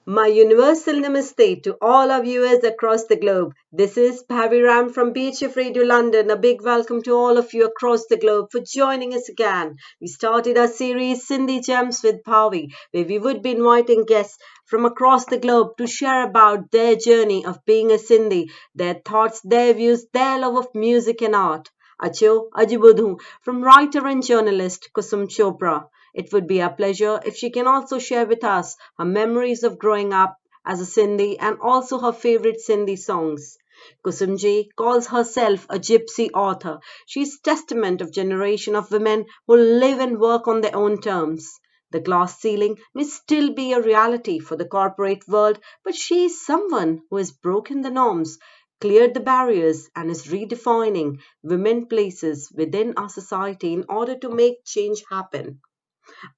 My universal namaste to all our viewers across the globe. This is Bhavi Ram from BHF Radio London. A big welcome to all of you across the globe for joining us again. We started our series Sindhi Gems with Bhavi, where we would be inviting guests from across the globe to share about their journey of being a Sindhi, their thoughts, their views, their love of music and art. Acho, Ajibudhu, from writer and journalist Kusum Chopra. It would be a pleasure if she can also share with us her memories of growing up as a Sindhi and also her favorite Sindhi songs. Kusumji calls herself a gypsy author. She is testament of generation of women who live and work on their own terms. The glass ceiling may still be a reality for the corporate world, but she is someone who has broken the norms, cleared the barriers, and is redefining women places within our society in order to make change happen.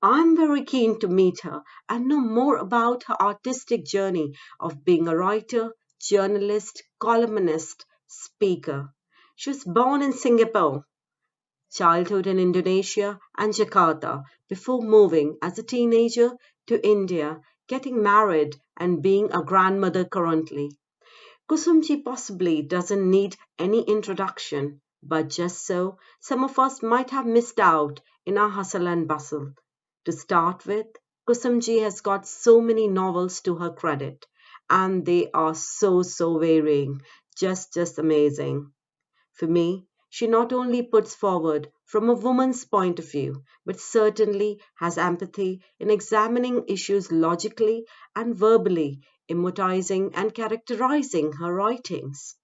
I'm very keen to meet her and know more about her artistic journey of being a writer, journalist, columnist, speaker. She was born in Singapore, childhood in Indonesia and Jakarta before moving as a teenager to India, getting married, and being a grandmother currently. Kusumji possibly doesn't need any introduction, but just so some of us might have missed out in our hustle and bustle. To start with, Kusumji has got so many novels to her credit, and they are so varying, just amazing. For me, she not only puts forward from a woman's point of view, but certainly has empathy in examining issues logically and verbally, immortizing and characterizing her writings.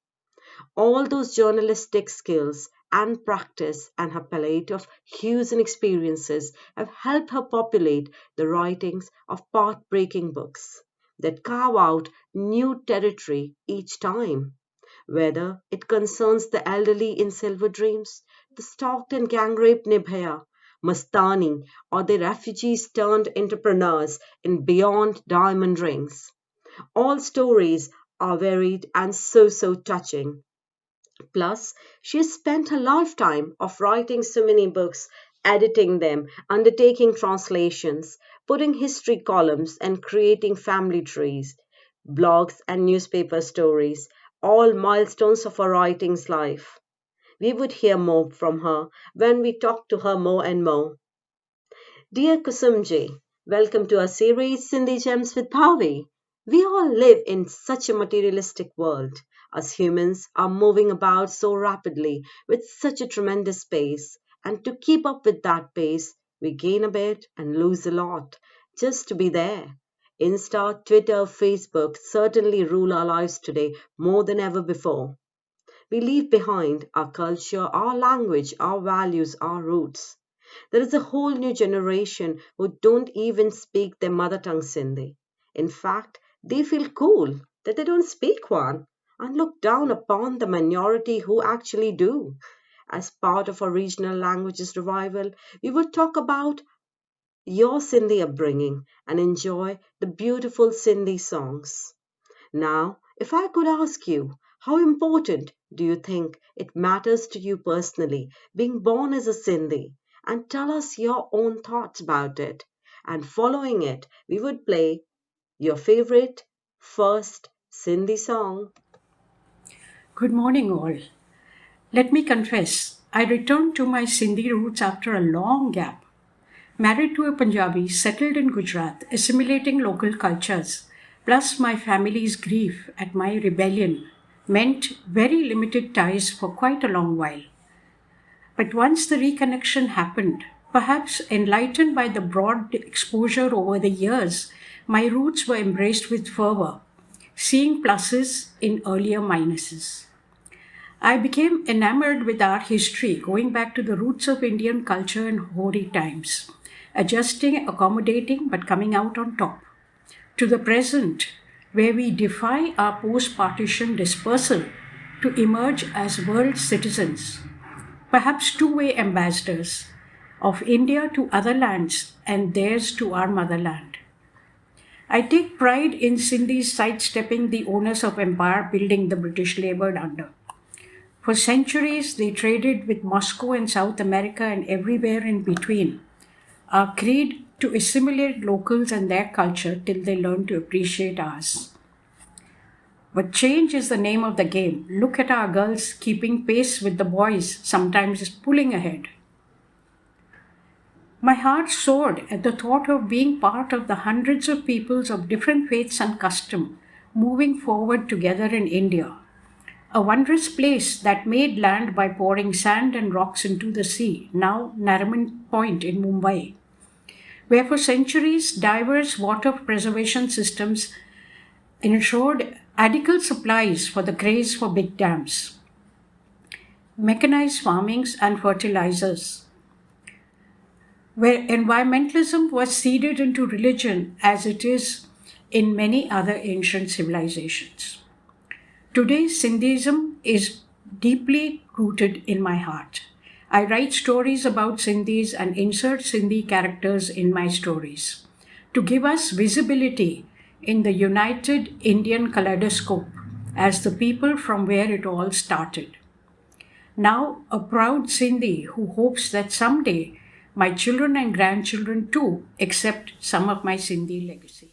All those journalistic skills and practice and her palette of hues and experiences have helped her populate the writings of path breaking books that carve out new territory each time. Whether it concerns the elderly in Silver Dreams, the stalked and gang raped Nirbhaya, Mastani, or the refugees turned entrepreneurs in Beyond Diamond Rings. All stories are varied and so touching. Plus, she has spent her lifetime of writing so many books, editing them, undertaking translations, putting history columns, and creating family trees, blogs, and newspaper stories, all milestones of her writing's life. We would hear more from her when we talk to her more and more. Dear Kusumji, welcome to our series Sindhi Gems with Bhavi. We all live in such a materialistic world. Us humans are moving about so rapidly with such a tremendous pace, and to keep up with that pace, we gain a bit and lose a lot just to be there. Insta, Twitter, Facebook certainly rule our lives today more than ever before. We leave behind our culture, our language, our values, our roots. There is a whole new generation who don't even speak their mother tongue Sindhi. In fact, they feel cool that they don't speak one and look down upon the minority who actually do. As part of our regional languages revival, we will talk about your Sindhi upbringing and enjoy the beautiful Sindhi songs. Now, if I could ask you, how important do you think it matters to you personally being born as a Sindhi? And tell us your own thoughts about it. And following it, we would play your favorite first Sindhi song. Good morning, all. Let me confess, I returned to my Sindhi roots after a long gap. Married to a Punjabi, settled in Gujarat, assimilating local cultures, plus my family's grief at my rebellion, meant very limited ties for quite a long while. But once the reconnection happened, perhaps enlightened by the broad exposure over the years, my roots were embraced with fervor, seeing pluses in earlier minuses. I became enamored with our history, going back to the roots of Indian culture in hoary times, adjusting, accommodating, but coming out on top, to the present, where we defy our post partition dispersal to emerge as world citizens, perhaps two-way ambassadors of India to other lands and theirs to our motherland. I take pride in Sindhis sidestepping the onus of empire building the British labored under. For centuries, they traded with Moscow and South America and everywhere in between. Our creed to assimilate locals and their culture till they learn to appreciate ours. But change is the name of the game. Look at our girls keeping pace with the boys, sometimes pulling ahead. My heart soared at the thought of being part of the hundreds of peoples of different faiths and custom moving forward together in India, a wondrous place that made land by pouring sand and rocks into the sea, now Nariman Point in Mumbai, where for centuries diverse water preservation systems ensured adequate supplies for the craze for big dams, mechanized farmings and fertilizers, where environmentalism was seeded into religion as it is in many other ancient civilizations. Today, Sindhism is deeply rooted in my heart. I write stories about Sindhis and insert Sindhi characters in my stories to give us visibility in the united Indian kaleidoscope as the people from where it all started. Now, a proud Sindhi who hopes that someday my children and grandchildren too accept some of my Sindhi legacy.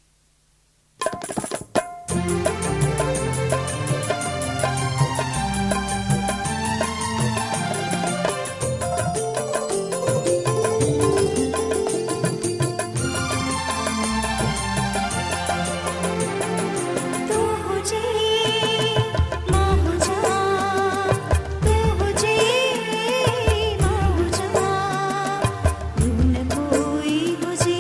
कोई मुझे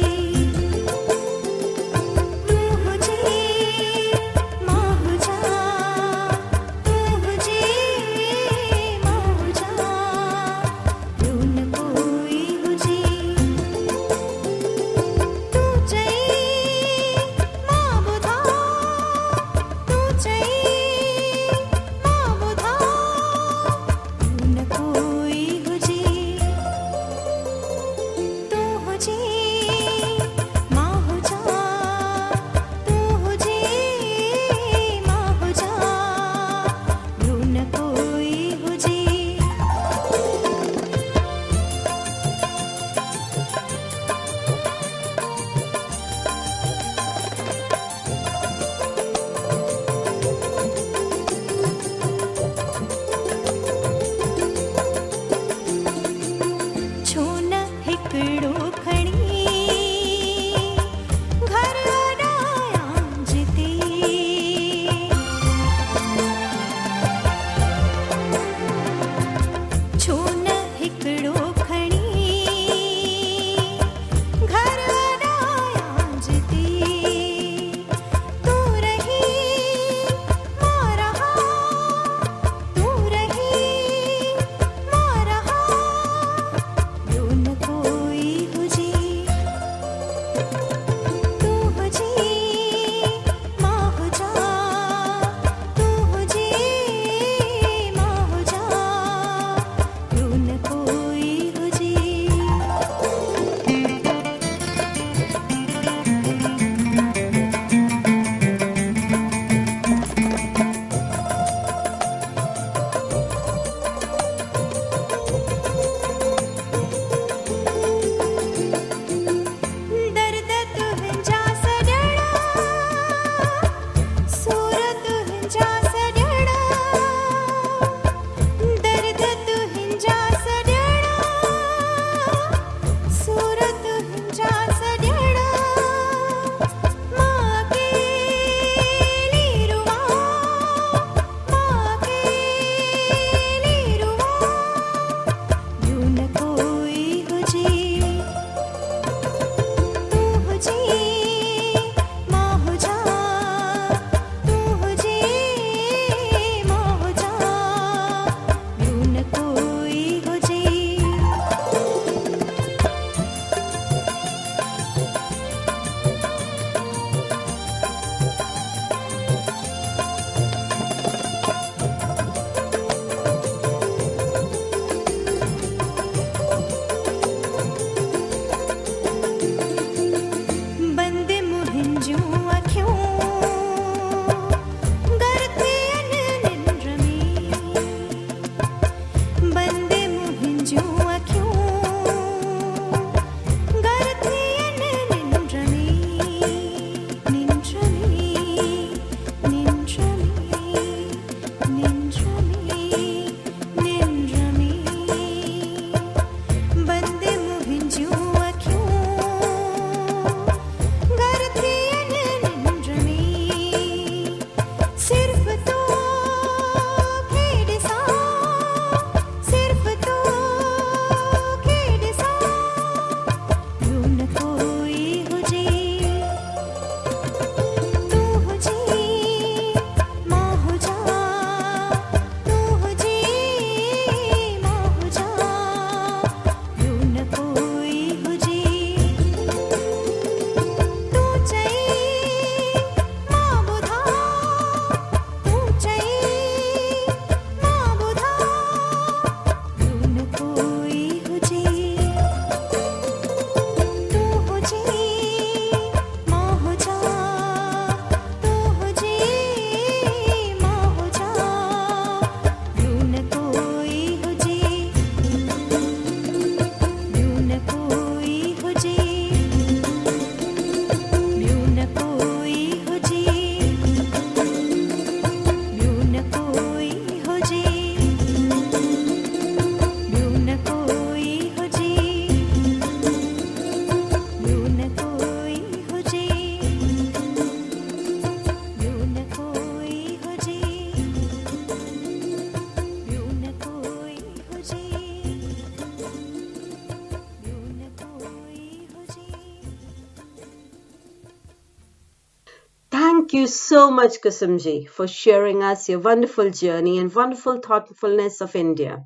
Thank you so much, Kusumji, for sharing us your wonderful journey and wonderful thoughtfulness of India.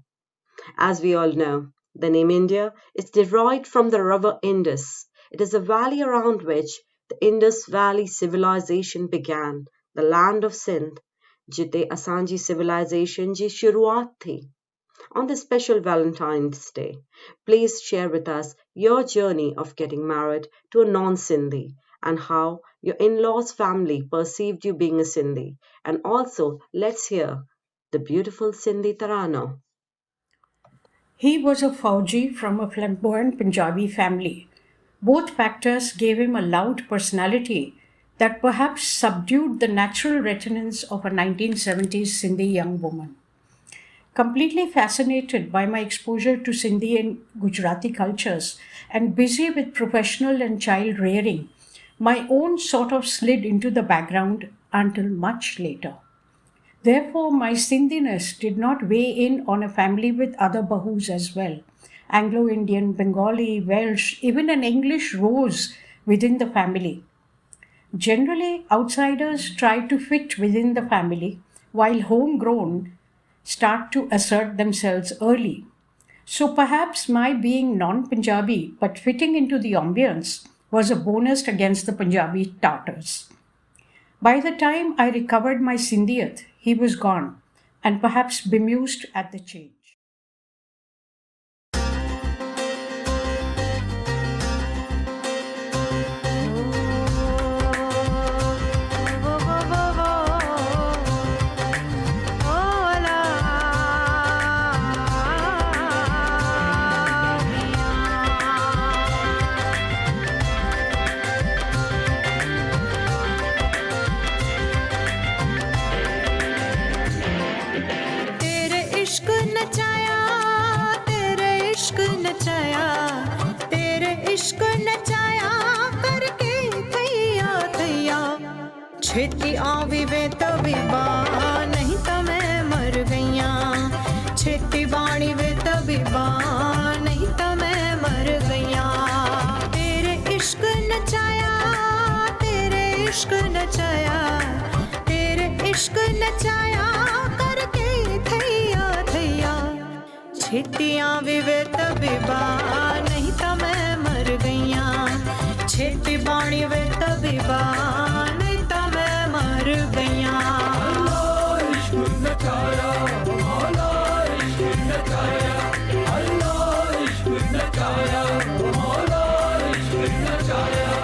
As we all know, the name India is derived from the river Indus. It is a valley around which the Indus Valley civilization began, the land of Sindh, jite Asanji civilization ji shuruaat thi. On this special Valentine's Day, please share with us your journey of getting married to a non Sindhi and how your in law's family perceived you being a Sindhi. And also, let's hear the beautiful Sindhi Tarano. He was a Fauji from a flamboyant Punjabi family. Both factors gave him a loud personality that perhaps subdued the natural reticence of a 1970s Sindhi young woman. Completely fascinated by my exposure to Sindhi and Gujarati cultures and busy with professional and child rearing, my own sort of slid into the background until much later. Therefore, my Sindhiness did not weigh in on a family with other Bahus as well. Anglo Indian, Bengali, Welsh, even an English rose within the family. Generally, outsiders try to fit within the family, while homegrown start to assert themselves early. So perhaps my being non Punjabi but fitting into the ambience was a bonus against the Punjabi Tartars. By the time I recovered my Sindhiyat, he was gone and perhaps bemused at the change. छेती आवी वे तबीबा नहीं तो मैं मर गईया छेती बाणी वे तबीबा नहीं तो मैं मर गईया तेरे इश्क नचाया तेरे इश्क नचाया तेरे इश्क नचाया करके थैया थैया छेती आवी वे तबीबा नहीं तो मैं मर गईया छेती बाणी वे तबीबा नहीं तो मैं मर गईया अल्लाह इश्क नचाया अल्लाह इश्क नचाया अल्लाह इश्क नचाया अल्लाह इश्क नचाया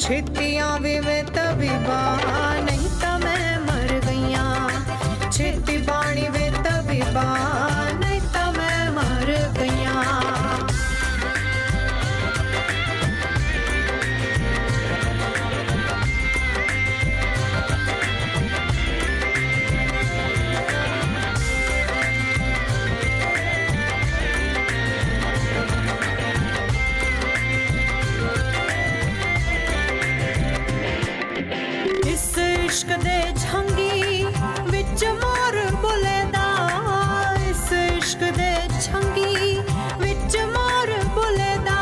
छेतियां भी मैं तबीबा नहीं तो मैं मर गईया छेती बाणी वे तबीबा नहीं तो मैं मर गईया इश्क दे झंगी विच मोर बुलेदा इस इश्क दे झंगी विच मोर बुलेदा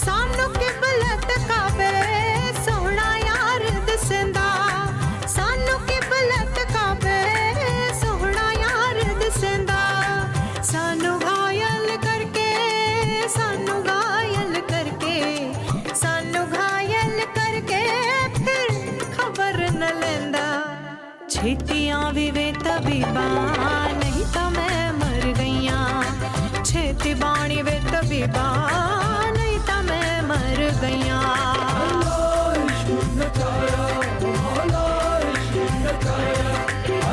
सानू किबलत काबे सोहना यार दिसंदा सानू किबलत काबे सोहना यार दिसंदा सानू घायल करके सानू घायल करके सानू घायल करके छेतियां भी वे तबीबा नहीं तो मैं मर गईया छेती बाणी वे तबीबा नहीं तो मैं मर गईया अल्लाह इश्क नचाया अल्लाह इश्क नचाया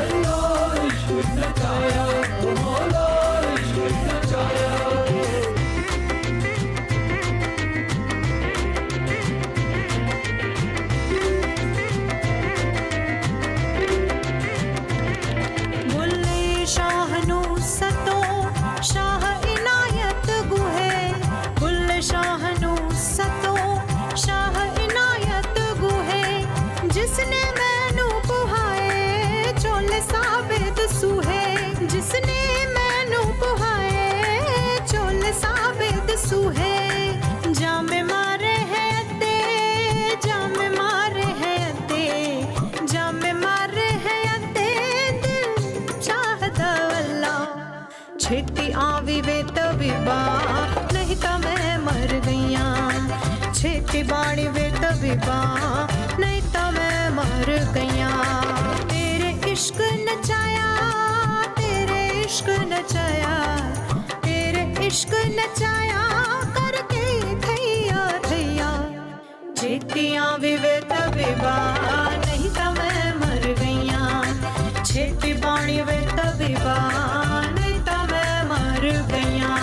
ਛੇਤੀ ਆਵੀ ਵੇ ਤਬੀਬਾ ਨਹੀਂ ਤਾਂ ਮੈਂ ਮਰ ਗਈਆਂ ਛੇਤੀ ਬਾਣੀ ਵੇ ਤਬੀਬਾ ਨਹੀਂ ਤਾਂ ਮੈਂ ਮਰ ਗਈਆਂ ਤੇਰੇ ਇਸ਼ਕ ਨਚਾਇਆ ਤੇਰੇ ਇਸ਼ਕ ਨਚਾਇਆ ਤੇਰੇ ਇਸ਼ਕ ਨਚਾਇਆ ਕਰਕੇ ਥਈਆ ਥਈਆ ਛੇਤੀ ਆਵੀ ਵੇ ਤਬੀਬਾ ਨਹੀਂ ਤਾਂ ਮੈਂ ਮਰ ਗਈਆਂ ਛੇਤੀ ਬਾਣੀ ਵੇ ਤਬੀਬਾ ਨਹੀਂ ਤਾਂ ਮੈਂ ਮਰ ਗਈਆਂ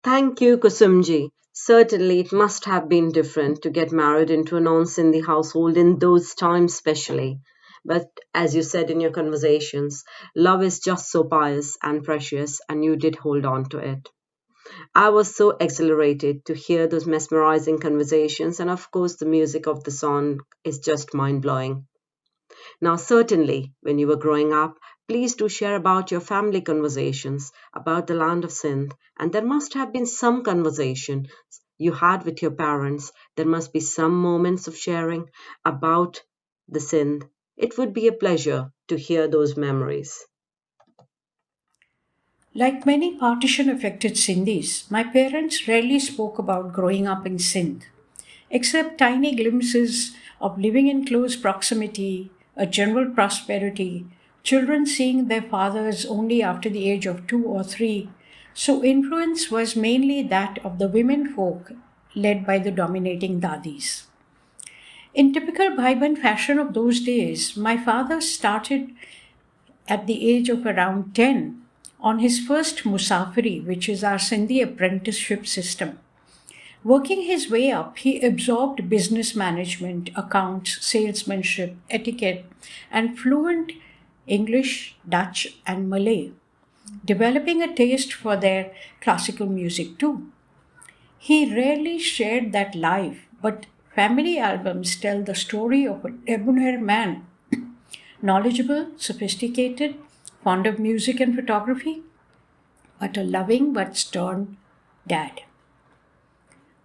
Thank you, Kusumji. Certainly, it must have been different to get married into a non-Sindhi household in those times, especially. But as you said in your conversations, love is just so pious and precious, and you did hold on to it. I was so exhilarated to hear those mesmerizing conversations, and of course, the music of the song is just mind blowing. Now, certainly, when you were growing up, please do share about your family conversations about the land of Sindh. And there must have been some conversation you had with your parents. There must be some moments of sharing about the Sindh. It would be a pleasure to hear those memories. Like many partition affected Sindhis, my parents rarely spoke about growing up in Sindh, except tiny glimpses of living in close proximity, a general prosperity, children seeing their fathers only after the age of 2 or 3. So influence was mainly that of the women folk led by the dominating dadis. In typical Bhaiban fashion of those days, my father started at the age of around 10 on his first musafiri, which is our Sindhi apprenticeship system. Working his way up, he absorbed business management, accounts, salesmanship, etiquette, and fluent English, Dutch, and Malay, developing a taste for their classical music too. He rarely shared that life, but family albums tell the story of a debonair man, knowledgeable, sophisticated, fond of music and photography, but a loving but stern dad,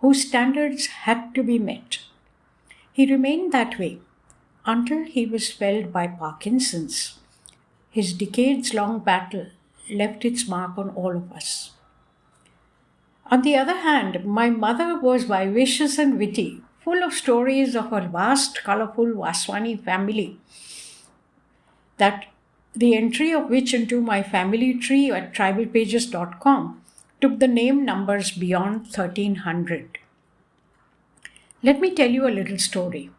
whose standards had to be met. He remained that way until he was felled by Parkinson's. His decades-long battle left its mark on all of us. On the other hand, my mother was vivacious and witty, full of stories of her vast, colorful Vaswani family, that the entry of which into my family tree at tribalpages.com took the name numbers beyond 1300. Let me tell you a little story.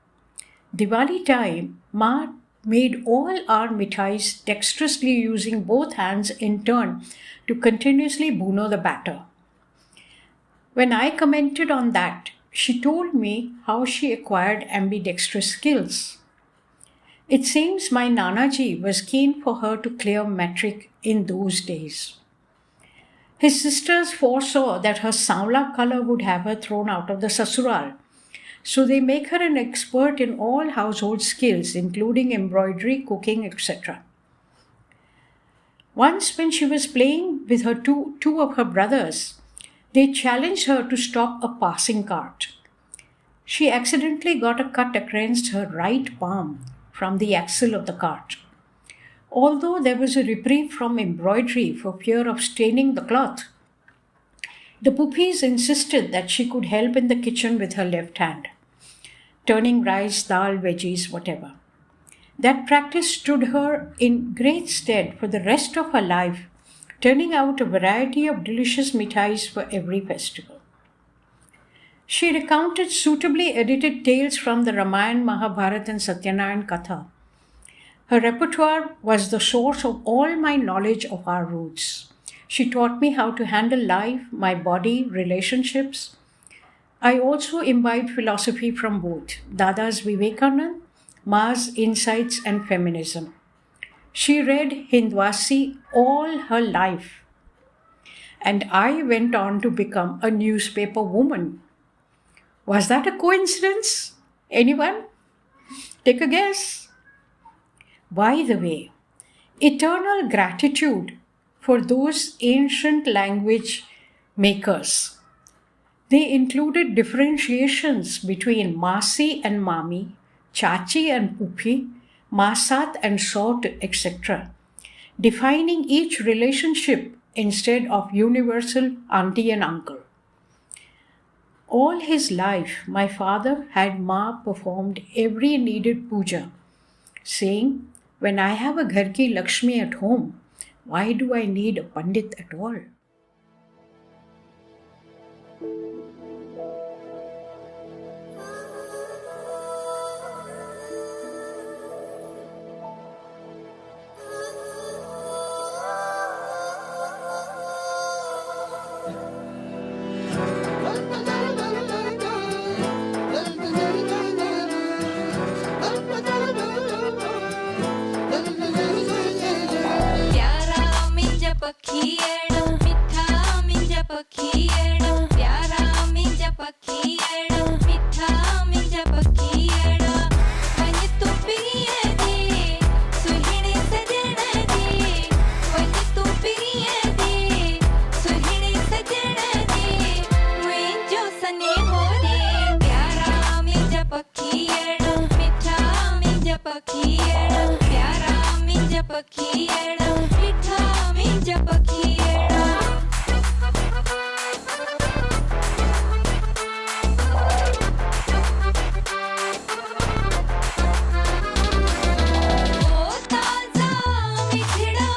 Diwali time, Ma made all our mithais dexterously using both hands in turn to continuously bhuno the batter. When I commented on that, she told me how she acquired ambidextrous skills. It seems my Nanaji was keen for her to clear metric in those days. His sisters foresaw that her Saula color would have her thrown out of the Sasural, so they make her an expert in all household skills, including embroidery, cooking, etc. Once, when she was playing with her two of her brothers, they challenged her to stop a passing cart. She accidentally got a cut against her right palm from the axle of the cart. Although there was a reprieve from embroidery for fear of staining the cloth, the puppies insisted that she could help in the kitchen with her left hand, turning rice, dal, veggies, whatever. That practice stood her in great stead for the rest of her life, turning out a variety of delicious mithais for every festival. She recounted suitably edited tales from the Ramayana, Mahabharata, and Satyanarayan Katha. Her repertoire was the source of all my knowledge of our roots. She taught me how to handle life, my body, relationships. I also imbibed philosophy from both Dada's Vivekanand, Ma's insights, and feminism. She read Hindwasi all her life. and I went on to become a newspaper woman. Was that a coincidence? Anyone? Take a guess. By the way, eternal gratitude for those ancient language makers. They included differentiations between Masi and Mami, Chachi and Pupi, Masat and Sot, etc., defining each relationship instead of universal auntie and uncle. All his life, my father had Ma performed every needed puja, saying, "When I have a Ghar ki Lakshmi at home, why do I need a Pandit at all?" प्यारा मिंजा पखियड़ मिठा मिंजा पखियड़ प्यारा मिंजा पखियड़ मिठा मिंजा पखियड़ वञ तू प्रिय दे सुहिणे सजण दे वञ तू प्रिय दे सुहिणे सजण दे मुंहिंजो सनेहो दे प्यारा मिंजा पखियड़ मिठा मिंजा पखियड़ प्यारा मिंजा पखियड़ मिठा मिंजा पखियड़ ओ ताजा मिठड़ा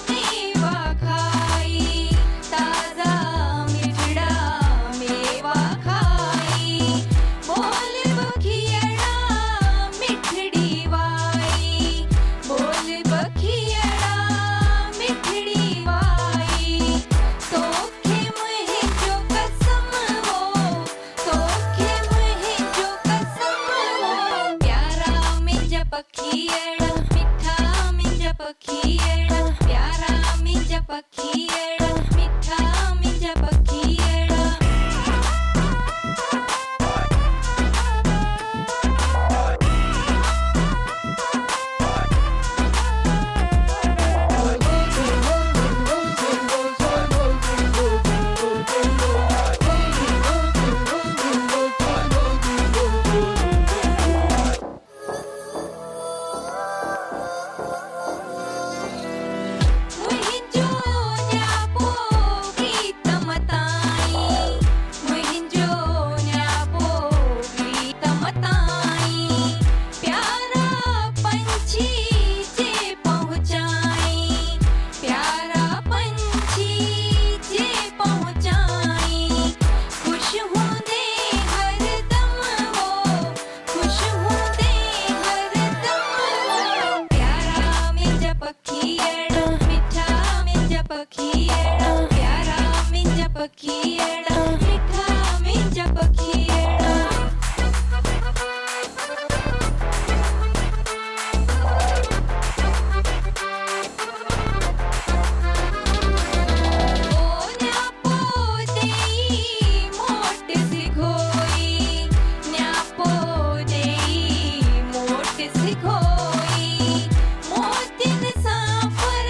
मेवा खाई ताजा मिठड़ा मेवा खाई बोल बखियड़ा मिठड़ी वाई बोल बखियड़ा मिठड़ी वाई तोखे मुंहिंजो कसम हो तोखे मुंहिंजो कसम हो प्यारा मिंजा पखियड़ मिठा मिंजा पखियड़ प्यारा मिंजा पखियड़ मिठा मिंजा पखियड़ मुंहिंजो न्यापो प्रीतम ताई मुंहिंजो न्यापो प्रीतम ताई प्यारा पंछी जे पहुंचाई प्यारा पंछी जे पहुंचाई खुश हूंदे हरदम हो खुश हूंदे हरदम हो प्यारा मिंजा पखियड़ मिठा मिंजा पखियड़ प्यारा मिंजा पखियड़ मिठा मिंजा पखियड़ ओ न्यापो देई मोट सिखोई न्यापो देई मोट सिखोई मोतिन सां पर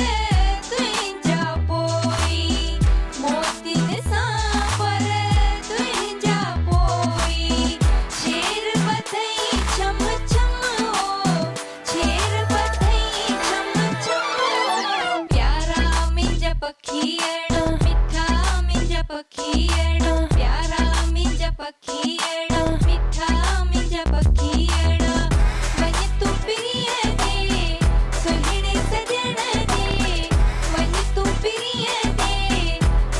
तुंहिंजा पोई मोतिन सां पर तुंहिंजा पोई शेर बधई छम छम हो शेर बधई छम छम हो प्यारा मिंजा पखियड़ मिठा मिंजा पखियड़ प्यारा मिंजा पखियड़ मिठा मिंजा पखियड़ वञ तू प्रिय दे सुहिणे सजण दे वञ तू प्रिय दे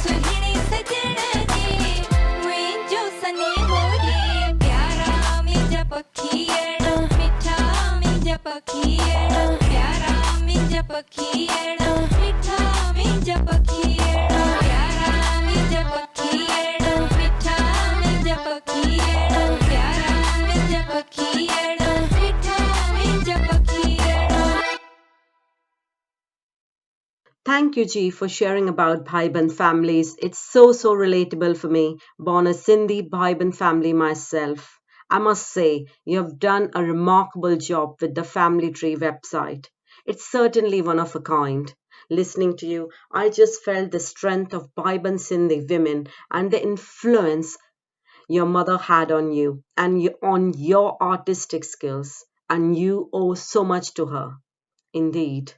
सुहिणे सजण दे मुंहिंजो सनेहो दे प्यारा मिंजा पखियड़ मिठा मिंजा पखियड़ प्यारा मिंजा पखियड़ मिठा मिंजा पखियड़ प्यारा मिंजा पखियड़ मिठा मिंजा पखियड़ प्यारा मिंजा पखियड़ मिठा मिंजा पखियड़ Thank you, G, for sharing about Bhaiban families. It's so relatable for me, born a Sindhi Bhaiban family myself. I must say, you have done a remarkable job with the Family Tree website. It's certainly one of a kind. Listening to you, I just felt the strength of Bhaiban Sindhi women and the influence your mother had on you and on your artistic skills. And you owe so much to her. Indeed.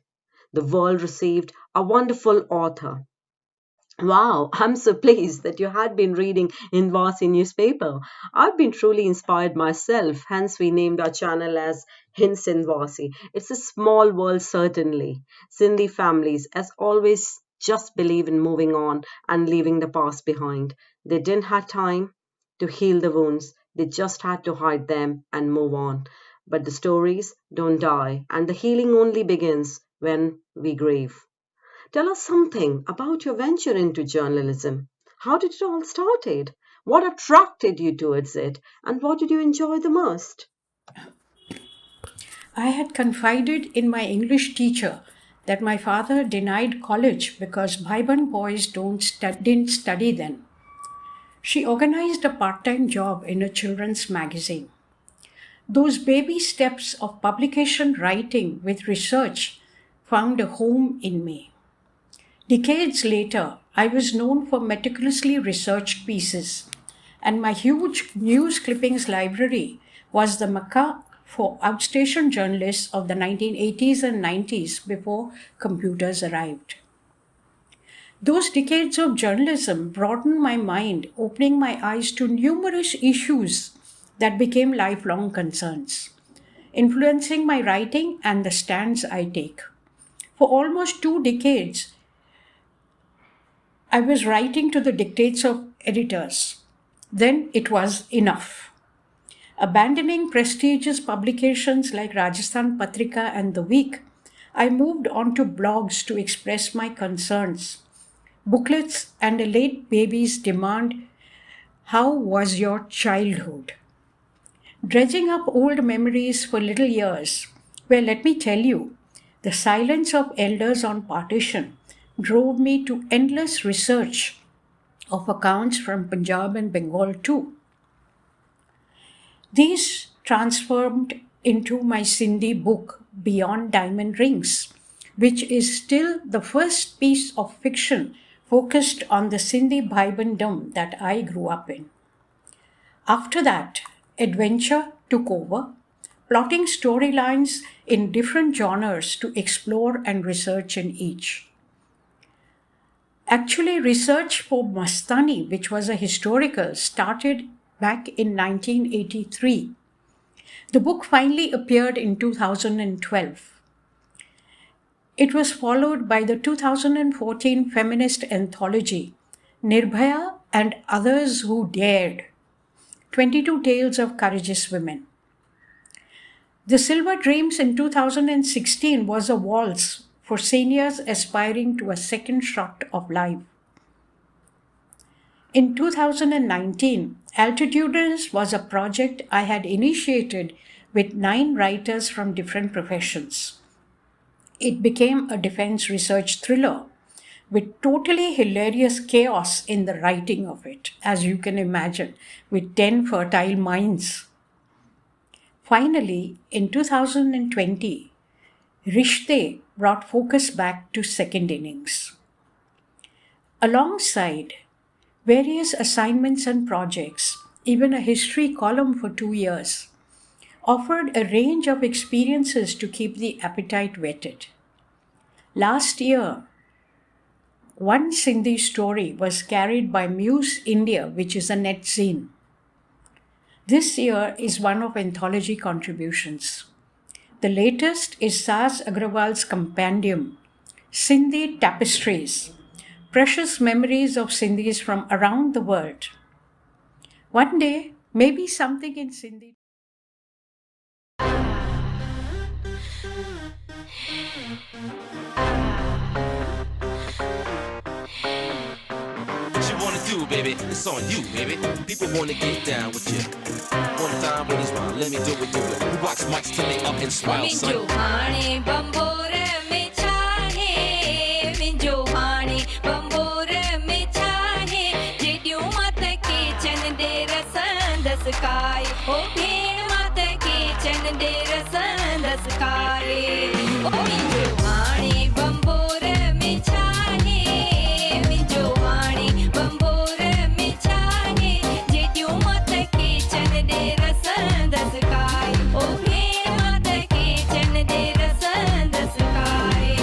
The world received a wonderful author. Wow, I'm so pleased that you had been reading in Vasi newspaper. I've been truly inspired myself, hence we named our channel as Hints in Vasi. It's a small world certainly. Sindhi families, as always, just believe in moving on and leaving the past behind. They didn't have time to heal the wounds, they just had to hide them and move on. But the stories don't die, and the healing only begins when we grieve. Tell us something about your venture into journalism. How did it all started? What attracted you towards it? And what did you enjoy the most? I had confided in my English teacher that my father denied college because Bhaiban boys didn't study then. She organized a part-time job in a children's magazine. Those baby steps of publication writing with research found a home in me. Decades later, I was known for meticulously researched pieces, and my huge news clippings library was the Mecca for outstation journalists of the 1980s and 90s before computers arrived. Those decades of journalism broadened my mind, opening my eyes to numerous issues that became lifelong concerns, influencing my writing and the stands I take. For almost 2 decades, I was writing to the dictates of editors. Then it was enough. Abandoning prestigious publications like Rajasthan Patrika and The Week, I moved on to blogs to express my concerns. Booklets and a late baby's demand, how was your childhood? Dredging up old memories for little ears, where let me tell you, the silence of elders on partition drove me to endless research of accounts from Punjab and Bengal too. These transformed into my Sindhi book, Beyond Diamond Rings, which is still the first piece of fiction focused on the Sindhi Bhaibandom that I grew up in. After that, adventure took over, plotting storylines in different genres to explore and research in each. Actually, research for Mastani, which was a historical, started back in 1983. The book finally appeared in 2012. It was followed by the 2014 feminist anthology, Nirbhaya and Others Who Dared, 22 Tales of Courageous Women. The Silver Dreams in 2016 was a waltz for seniors aspiring to a second shot of life. In 2019, Altitudinous was a project I had initiated with 9 writers from different professions. It became a defense research thriller with totally hilarious chaos in the writing of it, as you can imagine, with 10 fertile minds. Finally, in 2020, Rishte brought focus back to second innings. Alongside various assignments and projects, even a history column for 2 years, offered a range of experiences to keep the appetite whetted. Last year, one Sindhi story was carried by Muse India, which is a net zine. This year is one of anthology contributions. The latest is Saz Agrawal's compendium, Sindhi Tapestries, Precious Memories of Sindhis from Around the World. One day, maybe something in Sindhi. What you wanna do, baby? It's on you, baby. People wanna get down with you. One time when you smile, let me do it. We box mics till they up and smile, son. दसकाए ओ भेण मात के चन दे रसन दसकाए ओ मिंजो हाणे बंबोर में छाहे मिंजो हाणे बंबोर में छाहे जेडियो मात के चन दे रसन दसकाए ओ भेण मात के चन दे रसन दसकाए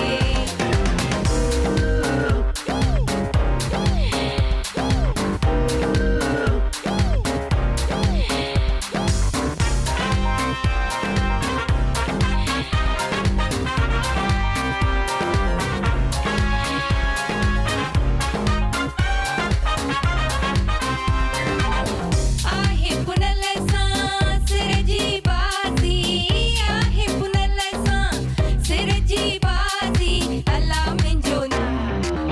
आहे पुनल सां सिर जी बाज़ी आहे पुनल सां सिर जी बाज़ी अल्लाह मुंहिंजो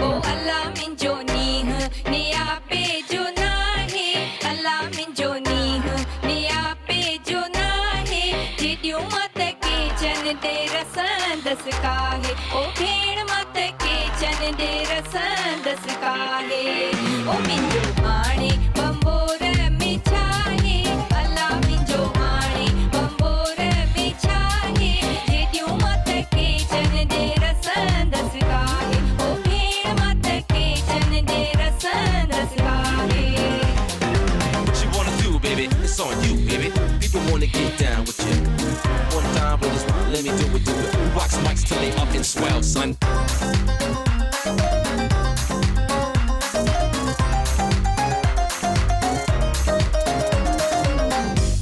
ओ अल्लाह मुंहिंजो नींहुं नियापे जो नाहे अल्लाह मुंहिंजो नींहुं नियापे जो नाहे जेडियूं मत के चन दे रसन दसकाहे ओ भेण मत के चन दे रसन दसकाहे ओ मुंहिंजो हाणे बंबोर में छाहे अल्लाह मुंहिंजो हाणे बंबोर में छाहे जेडियूं मत के चन दे रसन दसकाहे ओ भेण मत के चन दे रसन दसकाहे What you wanna do, baby? It's on you, baby. People wanna get down with you. One time with this one, let me do it, do it. We box mics till they up and swell, son.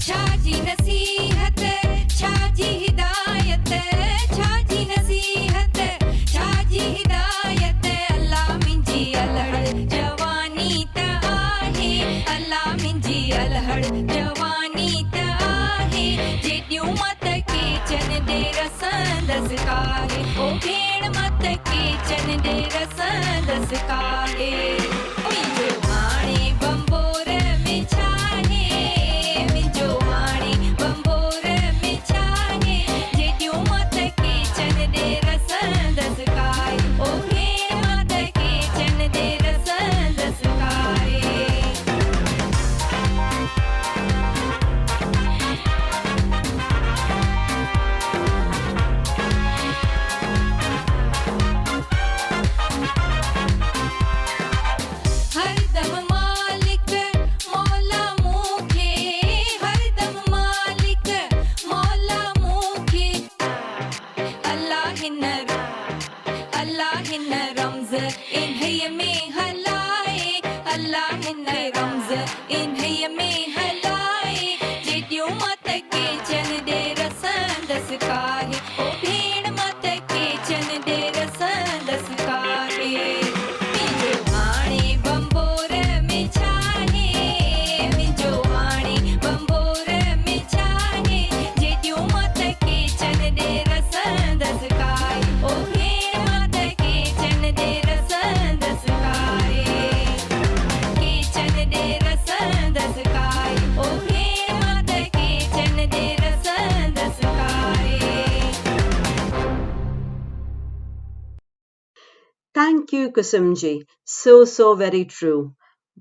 छाजी नसीहत छाजी हिदायत छाजी नसीहत छाजी हिदायत अल्लाह मुंहिंजी अलहड़ जवानी त आहे अल्लाह मुंहिंजी अलहड़ जवानी त आहे जेडियूं मत के चन दे रसन दसकाहे ओ भेण मत के चन दे रसन दसकाहे ओ मुंहिंजो हाणे बंबोर में छाहे मुंहिंजो हाणे बंबोर में छाहे जेडियूं मत के चन दे रसन दसकाए ओ भेण मत के चन दे रसन दसकाए हरदम मालिक मौला मूंखे हरदम मालिक मौला मूंखे अल्लाह हिन रम्ज़ इन्हीअ में हलाए अल्लाह हिन रम्ज़ इन्हीअ में हलाए जेडियूं मत के चन दे रसन दसकाहे ओ भेण मत के चन दे रसन दसकाहे मुंहिंजो हाणे बंबोर में छाहे मुंहिंजो हाणे बंबोर में छाहे जेडियूं मत के चन दे रसन दसकाए ओ भेण मत के चन दे रसन दसकाए के चन दे रसन दसकाए ओ भेण मत के चन दे रसन दसकाए Thank you, Kusumji. So very true.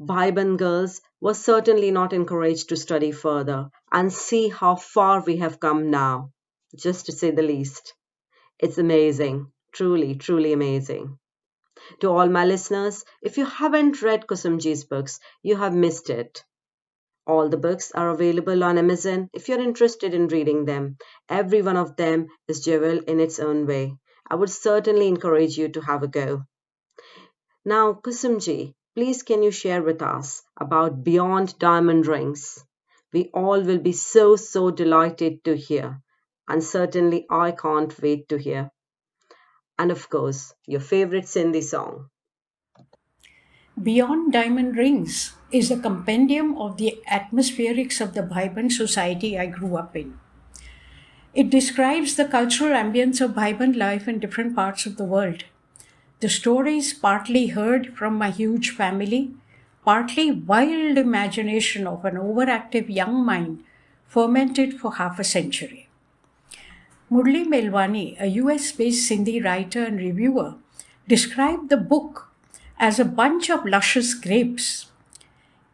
Bhaiban girls were certainly not encouraged to study further, and see how far we have come now, just to say the least. It's amazing. Truly amazing. To all my listeners, if you haven't read Kusumji's books, you have missed it. All the books are available on Amazon if you're interested in reading them. Every one of them is jewel in its own way. I would certainly encourage you to have a go. Now, Kusumji, please can you share with us about Beyond Diamond Rings? We all will be so delighted to hear, and certainly I can't wait to hear. And of course, your favorite Sindhi song. Beyond Diamond Rings is a compendium of the atmospherics of the Bhaiban society I grew up in. It describes the cultural ambience of Bhaiban life in different parts of the world. The stories partly heard from my huge family, partly wild imagination of an overactive young mind fermented for half a century. Murli Melwani, a US-based Sindhi writer and reviewer, described the book as a bunch of luscious grapes.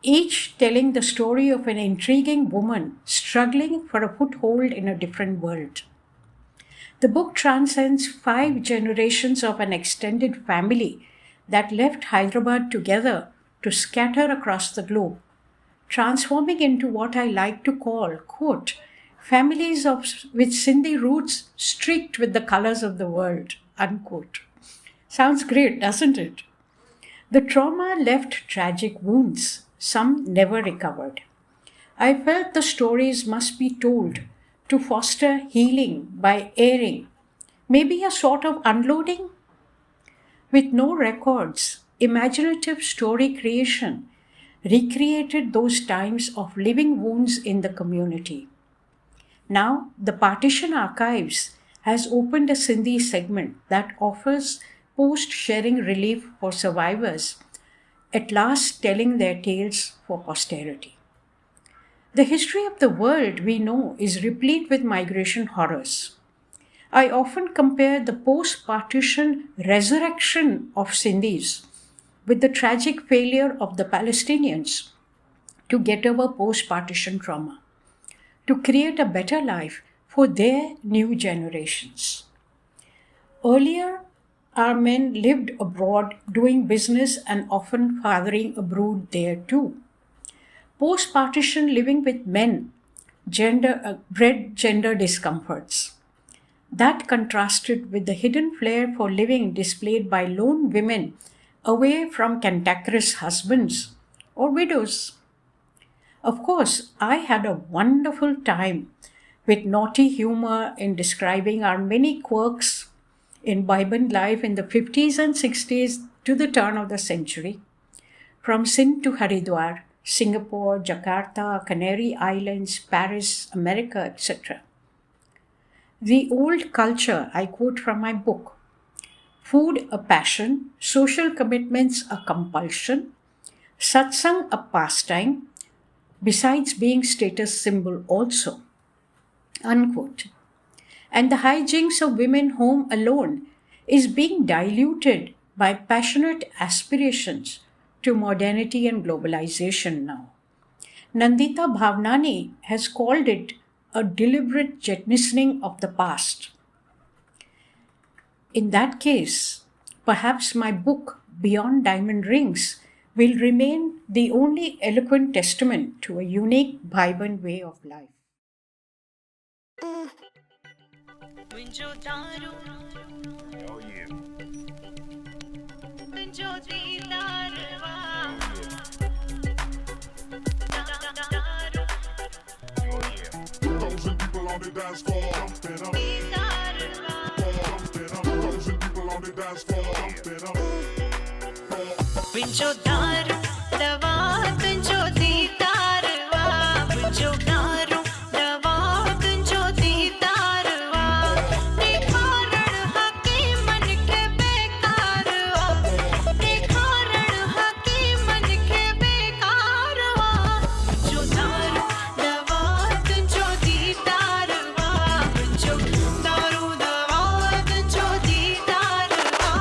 each telling the story of an intriguing woman struggling for a foothold in a different world. The book transcends 5 generations of an extended family that left Hyderabad together to scatter across the globe, transforming into what I like to call, quote, families with Sindhi roots streaked with the colors of the world, unquote. Sounds great, doesn't it? The trauma left tragic wounds, some never recovered. I felt the stories must be told to foster healing by airing, maybe a sort of unloading. With no records, imaginative story creation recreated those times of living wounds in the community. Now, the Partition Archives has opened a Sindhi segment that offers post-sharing relief for survivors, at last telling their tales for posterity. The history of the world we know is replete with migration horrors. I often compare the post-partition resurrection of Sindhis with the tragic failure of the Palestinians to get over post-partition trauma, to create a better life for their new generations. Earlier, our men lived abroad doing business and often fathering a brood there too. Post-partition living with men bred gender discomforts. That contrasted with the hidden flair for living displayed by lone women away from cantankerous husbands or widows. Of course, I had a wonderful time with naughty humor in describing our many quirks in Bible life in the 50s and 60s to the turn of the century, from Sindh to Haridwar, Singapore, Jakarta, Canary Islands, Paris, America, etc. The old culture, I quote from my book, food a passion, social commitments a compulsion, satsang a pastime, besides being status symbol also, unquote. And the hijinks of women home alone is being diluted by passionate aspirations to modernity and globalization now. Nandita Bhavnani has called it a deliberate jettisoning of the past. In that case, perhaps my book, Beyond Diamond Rings, will remain the only eloquent testament to a unique, vibrant way of life. Thousand people on the dance floor, jumping up. Thousand people on the dance floor, jumping up. Pincho daru dawa pincho di darwa pincho daru dawa pincho di darwa nikharan hakiman ke bekarwa nikharan hakiman ke bekarwa pincho daru dawa pincho di darwa pincho daru dawa pincho di darwa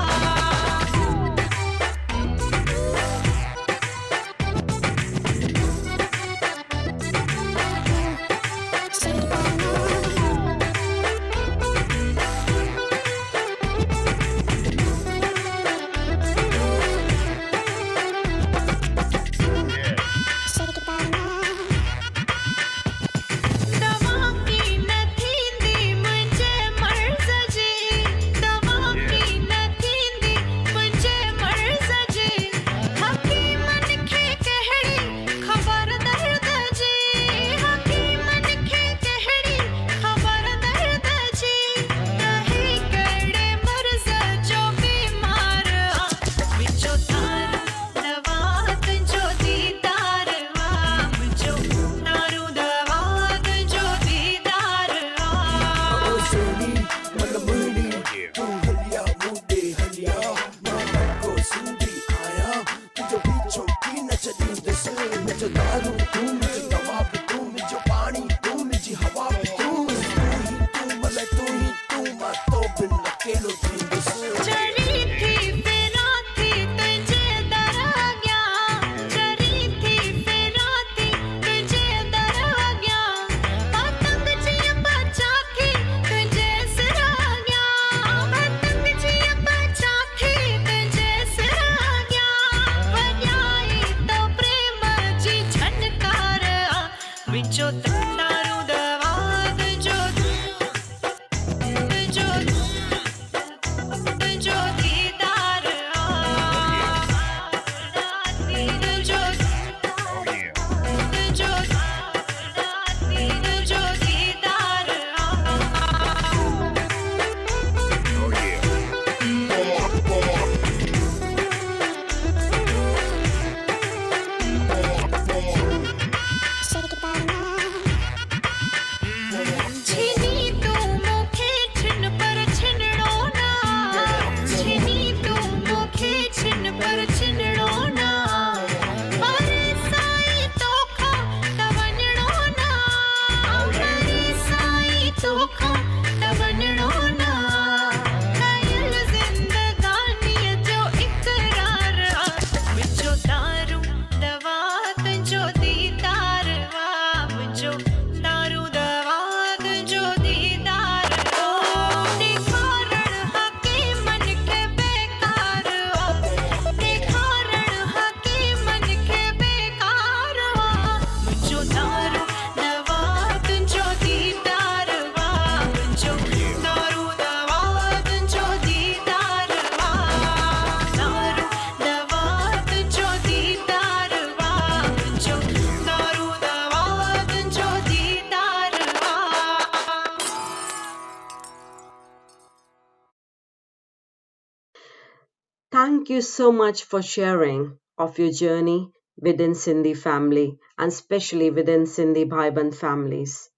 Thank you so much for sharing of your journey within Sindhi family and especially within Sindhi Bhai families.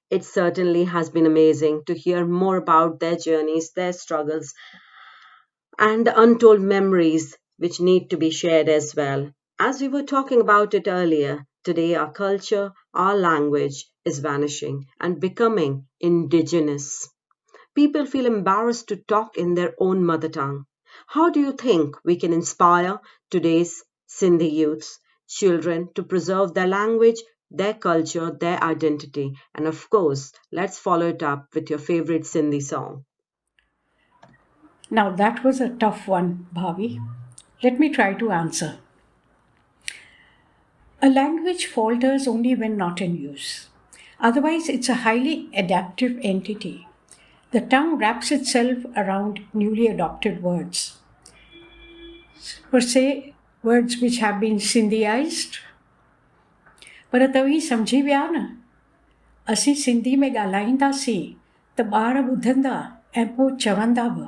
It certainly has been amazing to hear more about their journeys, their struggles, and the untold memories which need to be shared as well. As we were talking about it earlier, today our culture, our language is vanishing and becoming indigenous. People feel embarrassed to talk in their own mother tongue. How do you think we can inspire today's Sindhi youths, children, to preserve their language, their culture, their identity? And of course, let's follow it up with your favorite Sindhi song. Now, that was a tough one, Bhavi. Let me try to answer. A language falters only when not in use. Otherwise, it's a highly adaptive entity. The tongue wraps itself around newly adopted words. For say, words which have been Sindhiized. पर तव्हीं सम्झी विया न असीं सिंधी में ॻाल्हाईंदासीं त ॿार ॿुधंदा ऐं पोइ चवंदा बि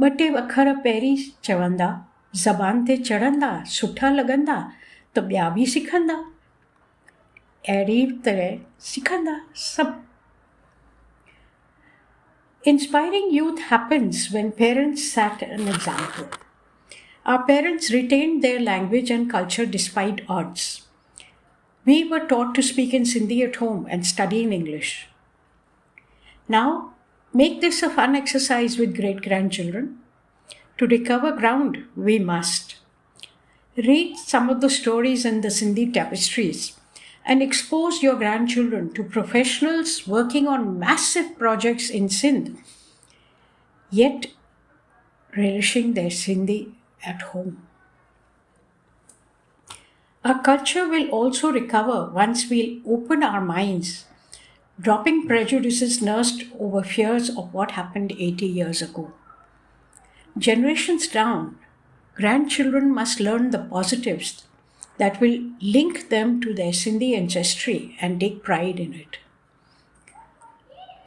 ॿ टे अखर पहिरीं चवंदा ज़बान ते चढ़ंदा सुठा लॻंदा त ॿिया बि सिखंदा अहिड़ी तरह सिखंदा सभु. Inspiring youth happens when parents set an example. Our parents retained their language and culture despite odds. We were taught to speak in Sindhi at home and study in English. Now, make this a fun exercise with great-grandchildren. To recover ground, we must read some of the stories in the Sindhi tapestries and expose your grandchildren to professionals working on massive projects in Sindh, yet relishing their Sindhi at home. Our culture will also recover once we open our minds, dropping prejudices nursed over fears of what happened 80 years ago. Generations down, grandchildren must learn the positives that will link them to their Sindhi ancestry and take pride in it.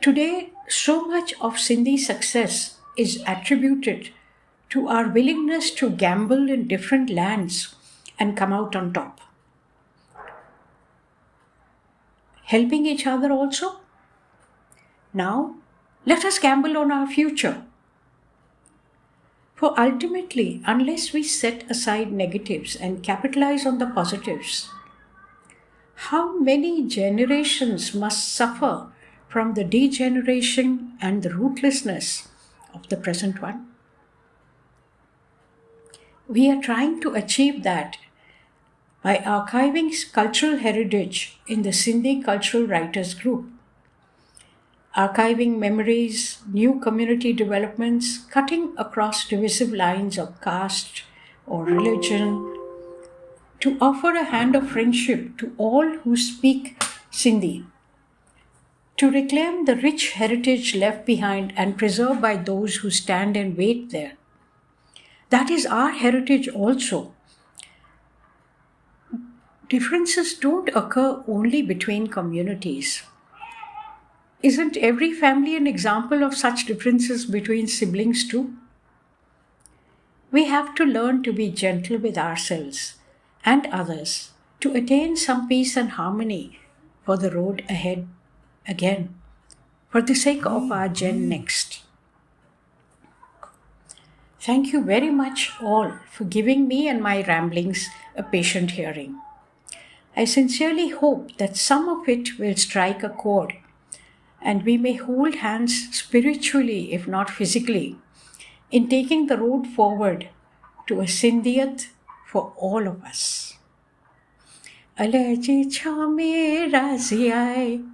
Today, so much of Sindhi success is attributed to our willingness to gamble in different lands and come out on top. Helping each other also? Now, let us gamble on our future. For ultimately, unless we set aside negatives and capitalize on the positives, how many generations must suffer from the degeneration and the rootlessness of the present one? We are trying to achieve that by archiving cultural heritage in the Sindhi Cultural Writers Group, archiving memories, new community developments, cutting across divisive lines of caste or religion, to offer a hand of friendship to all who speak Sindhi, to reclaim the rich heritage left behind and preserved by those who stand and wait there. That is our heritage also. Differences don't occur only between communities. Isn't every family an example of such differences between siblings too? We have to learn to be gentle with ourselves and others to attain some peace and harmony for the road ahead again, for the sake of our Gen Next. Thank you very much all for giving me and my ramblings a patient hearing. I sincerely hope that some of it will strike a chord and we may hold hands spiritually, if not physically, in taking the road forward to a Sindhiyat for all of us. Alaji chame razi aaye.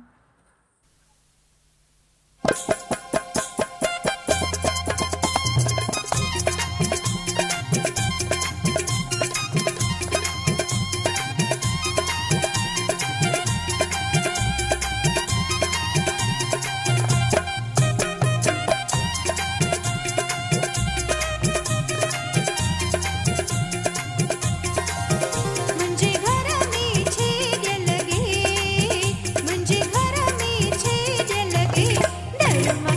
मुंहिंजे घर में छेॼ लॻे मुंहिंजे घर में छेॼ लॻे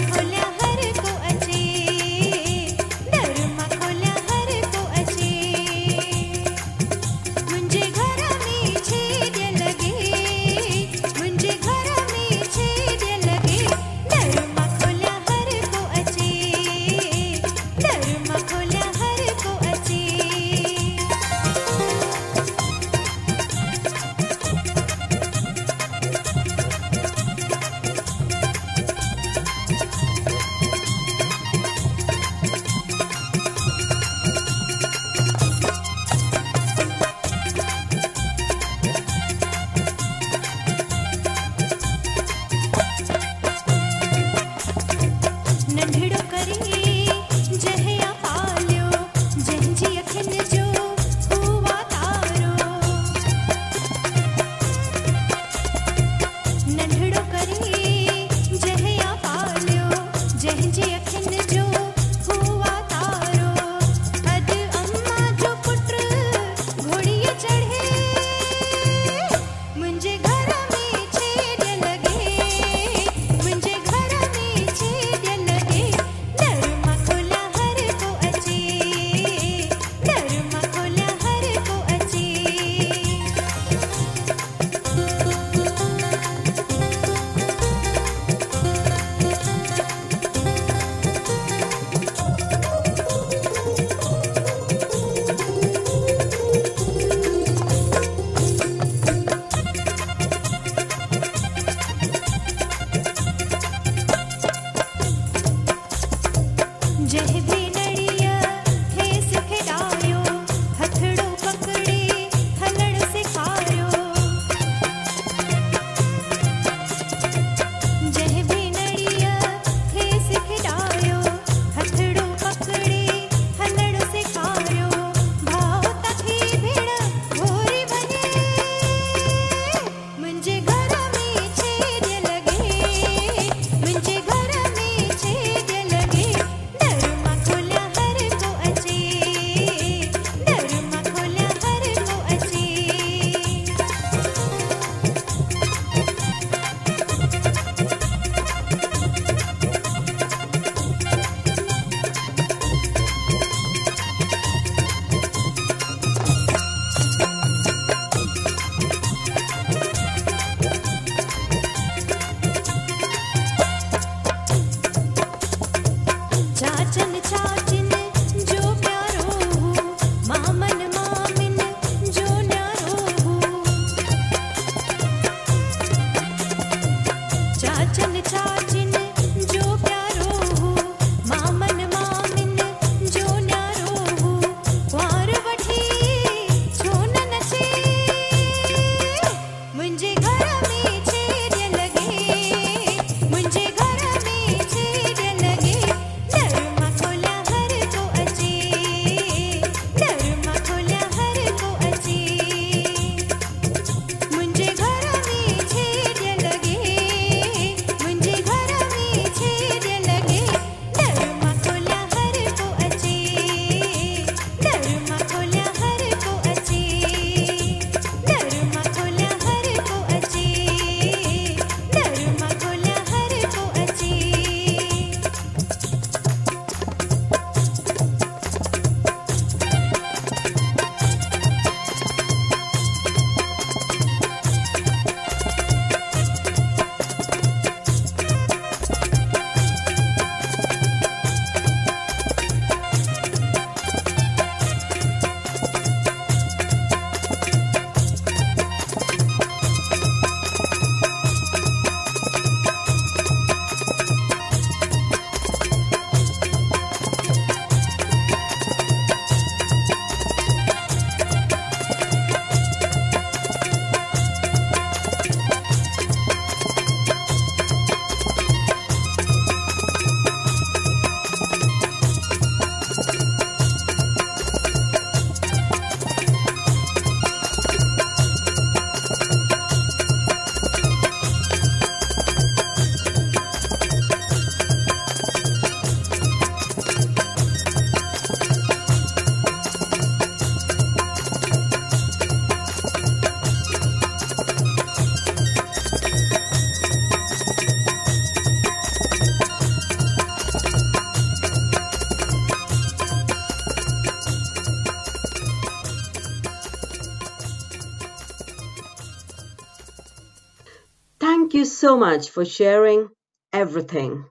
Thank you so much for sharing everything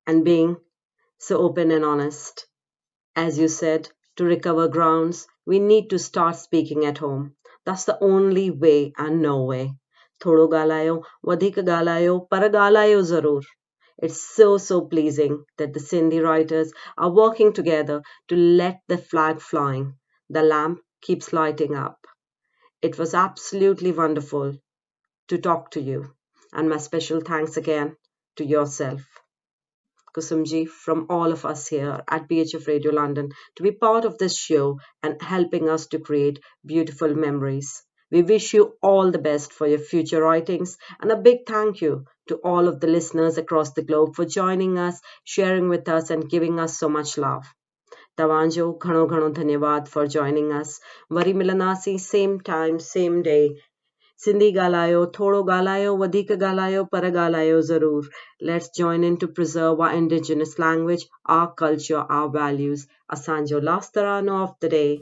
and being so open and honest. As you said, to recover grounds, we need to start speaking at home. That's the only way and no way. Thodo galayo, vadhik galayo, par galayo zarur. It's so pleasing that the Sindhi writers are working together to let the flag flying. The lamp keeps lighting up. It was absolutely wonderful to talk to you. And my special thanks again to yourself, Kusumji, from all of us here at BHF Radio London to be part of this show and helping us to create beautiful memories. We wish you all the best for your future writings and a big thank you to all of the listeners across the globe for joining us, sharing with us, and giving us so much love. Tavanjo, ghano ghano dhanyavad for joining us. Vari milanasi, same time, same day. Sindhi ॻाल्हायो, थोड़ो ॻाल्हायो, वधीक ॻाल्हायो, पर ॻाल्हायो ज़रूर. Let's join in to preserve our indigenous language, our culture, our values. Asanjo last tarano of the day.